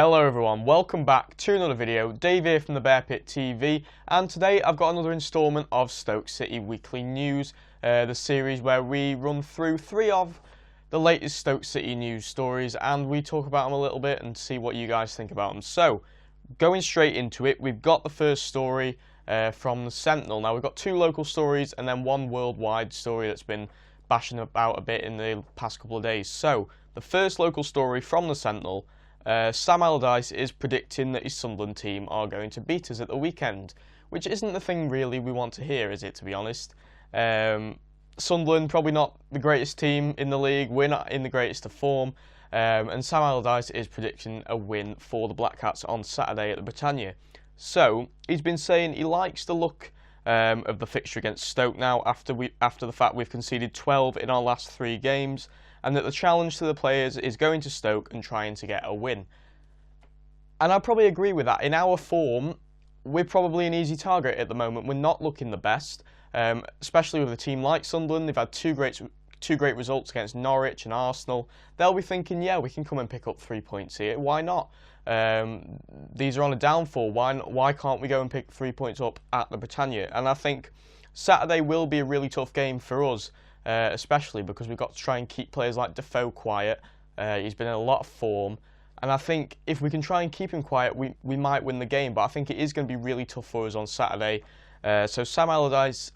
Hello everyone, welcome back to another video. Dave here from the Bear Pit TV, and today I've got another instalment of Stoke City Weekly News, the series where we run through 3 of the latest Stoke City news stories and we talk about them a little bit and see what you guys think about them. So, going straight into it, we've got the first story from the Sentinel. Now we've got 2 local stories and then 1 worldwide story that's been bashing about a bit in the past couple of days. So, the first local story from the Sentinel, Sam Allardyce is predicting that his Sunderland team are going to beat us at the weekend, which isn't the thing really we want to hear, is it, to be honest? Sunderland, probably not the greatest team in the league, we're not in the greatest of form, and Sam Allardyce is predicting a win for the Black Cats on Saturday at the Britannia. So, he's been saying he likes the look of the fixture against Stoke now after the fact we've conceded 12 in our last 3 games, and that the challenge to the players is going to Stoke and trying to get a win. And I probably agree with that. In our form, we're probably an easy target at the moment. We're not looking the best, especially with a team like Sunderland. They've had two great results against Norwich and Arsenal. They'll be thinking, yeah, we can come and pick up 3 points here. Why not? These are on a downfall. Why can't we go and pick 3 points up at the Britannia? And I think Saturday will be a really tough game for us. Especially because we've got to try and keep players like Defoe quiet. He's been in a lot of form, and I think if we can try and keep him quiet, we might win the game, but I think it is going to be really tough for us on Saturday. So Sam Allardyce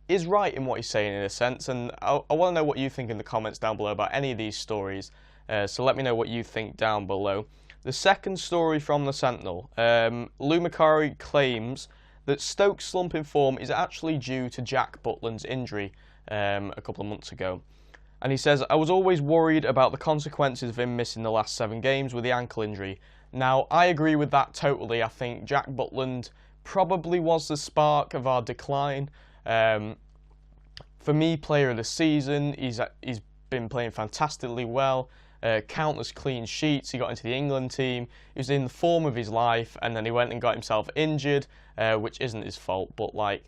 is right in what he's saying in a sense, and I want to know what you think in the comments down below about any of these stories, so let me know what you think down below. The second story from the Sentinel, Lou Macari claims that Stoke's slump in form is actually due to Jack Butland's injury a couple of months ago. And he says, I was always worried about the consequences of him missing the last 7 games with the ankle injury. Now, I agree with that totally. I think Jack Butland probably was the spark of our decline. For me, player of the season, he's been playing fantastically well. Countless clean sheets, he got into the England team, he was in the form of his life, and then he went and got himself injured, which isn't his fault, but like,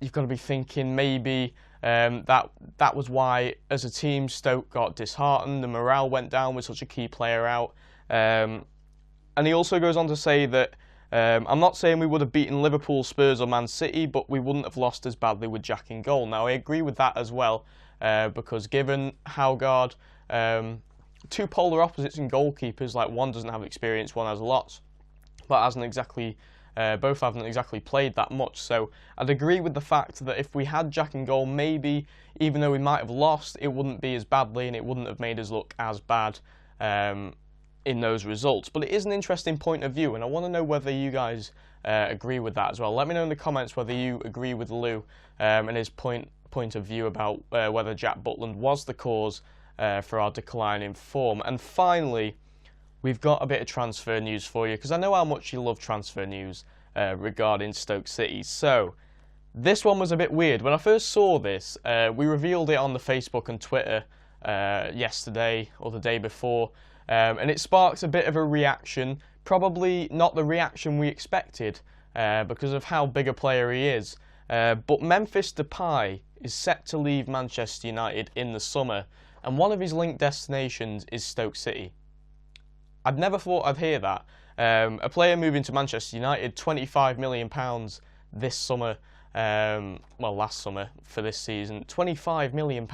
you've got to be thinking maybe that was why, as a team, Stoke got disheartened, the morale went down with such a key player out. And he also goes on to say that, I'm not saying we would have beaten Liverpool, Spurs or Man City, but we wouldn't have lost as badly with Jack in goal. Now, I agree with that as well, because given Howgard, 2 polar opposites in goalkeepers, like one doesn't have experience, one has lots, but both haven't exactly played that much. So I'd agree with the fact that if we had Jack in goal, maybe even though we might have lost, it wouldn't be as badly and it wouldn't have made us look as bad in those results. But it is an interesting point of view, and I want to know whether you guys agree with that as well. Let me know in the comments whether you agree with Lou and his point of view about whether Jack Butland was the cause for our decline in form. And finally, we've got a bit of transfer news for you, because I know how much you love transfer news regarding Stoke City. So, this one was a bit weird. When I first saw this, we revealed it on the Facebook and Twitter yesterday or the day before, and it sparked a bit of a reaction. Probably not the reaction we expected because of how big a player he is. But Memphis Depay is set to leave Manchester United in the summer, and one of his linked destinations is Stoke City. I'd never thought I'd hear that. A player moving to Manchester United, £25 million this summer, well, last summer for this season, £25 million.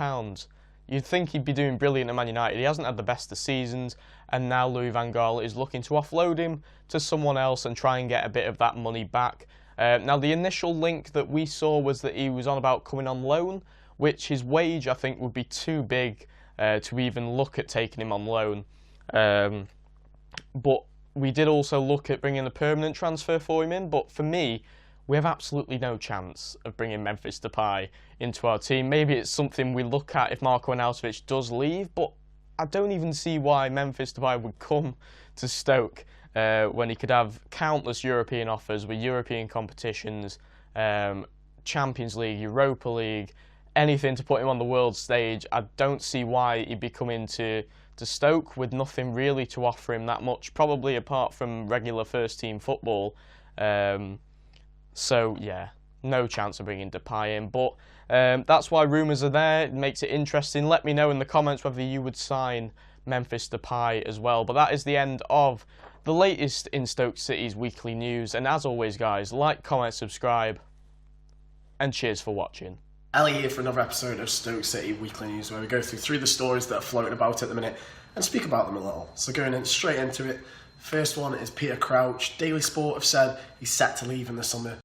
You'd think he'd be doing brilliant at Man United. He hasn't had the best of seasons, and now Louis van Gaal is looking to offload him to someone else and try and get a bit of that money back. Now, the initial link that we saw was that he was on about coming on loan, which his wage, I think, would be too big to even look at taking him on loan. But we did also look at bringing a permanent transfer for him in, but for me, we have absolutely no chance of bringing Memphis Depay into our team. Maybe it's something we look at if Marko Arnautovic does leave, but I don't even see why Memphis Depay would come to Stoke when he could have countless European offers with European competitions, Champions League, Europa League, anything to put him on the world stage. I don't see why he'd be coming to Stoke with nothing really to offer him that much, probably apart from regular first team football. So yeah, no chance of bringing Depay in, but that's why rumours are there. It makes it interesting. Let me know in the comments whether you would sign Memphis Depay as well. But that is the end of the latest in Stoke City's weekly news. And as always, guys, like, comment, subscribe, and cheers for watching. Ali here for another episode of Stoke City Weekly News, where we go through the stories that are floating about at the minute and speak about them a little. So going in straight into it, first one is Peter Crouch. Daily Sport have said he's set to leave in the summer.